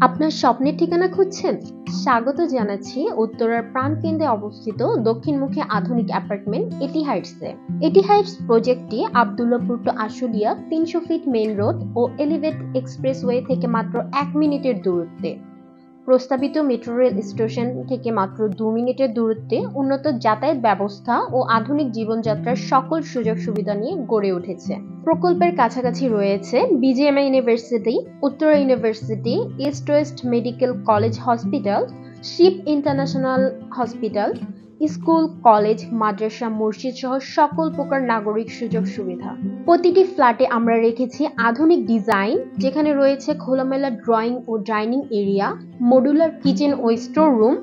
আপনার স্বপ্নের ঠিকানা খুঁজছেন? স্বাগত জানাচ্ছি উত্তরার প্রাণকেন্দ্রে অবস্থিত দক্ষিণমুখী আধুনিক অ্যাপার্টমেন্ট এটি হাইটসে। এটি হাইটস প্রজেক্টটি Abdullahpur to Ashulia ৩০০ feet main road ও এলিভেট এক্সপ্রেসওয়ে থেকে মাত্র ১ মিনিটের দূরত্বে, প্রস্তাবিত মেট্রো রেল স্টেশন থেকে মাত্র ২ মিনিটের দূরত্বে উন্নত যাতায়াত ব্যবস্থা ও আধুনিক জীবনযাত্রার সকল সুযোগ সুবিধা নিয়ে গড়ে উঠেছে। প্রকল্পের কাছাকাছি রয়েছে BGMI university, Uttara university, east west medical college hospital, ship international hospital, school, college, মাদ্রাসা, মসজিদ সহ সকল প্রকার নাগরিক সুযোগ সুবিধা। প্রতিটি ফ্ল্যাটে আমরা রেখেছি আধুনিক ডিজাইন, যেখানে রয়েছে খোলামেলা ড্রয়িং ও ডাইনিং এরিয়া, মডুলার কিচেন ও স্টোর রুম।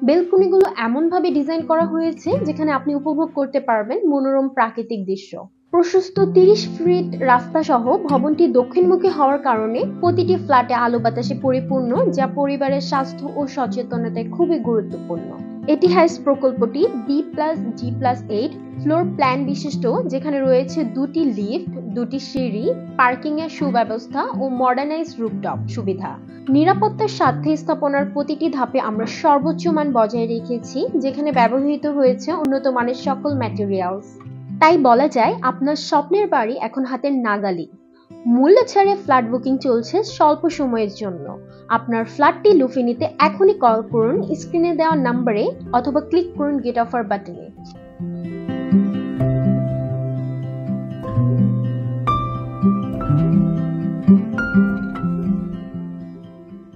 বেলকনিগুলো এমনভাবে ডিজাইন করা হয়েছে যেখানে আপনি উপভোগ করতে পারবেন মনোরম প্রাকৃতিক দৃশ্য। প্রশস্ত ৩০ ফিট রাস্তা সহ ভবনটি দক্ষিণমুখী হওয়ার কারণে প্রতিটি ফ্ল্যাটে আলো বাতাসে পরিপূর্ণ, যা পরিবারের স্বাস্থ্য ও সচেতনতায় খুবই গুরুত্বপূর্ণ। এটি হাইস প্রকল্পটি B+G+8 ফ্লোর প্ল্যান বিশিষ্ট, যেখানে রয়েছে ২টি লিফট, ২টি সিঁড়ি, পার্কিং এর সুব্যবস্থা ও মডার্নাইজড রুফটপ সুবিধা। নিরাপত্তার স্বার্থে স্থাপনার প্রতিটি ধাপে আমরা সর্বোচ্চ মান বজায় রেখেছি, যেখানে ব্যবহৃত হয়েছে উন্নত মানের সকল ম্যাটেরিয়ালস। তাই বলা যায় আপনার স্বপ্নের বাড়ি এখন হাতের নাগালে। মূল্য ছাড়ে ফ্ল্যাট বুকিং চলছে স্বল্প সময়ের জন্য। আপনার ফ্ল্যাটটি লুফে নিতে এখনই কল করুন স্ক্রিনে দেওয়া নম্বরে অথবা ক্লিক করুন গেট অফার বাটনে।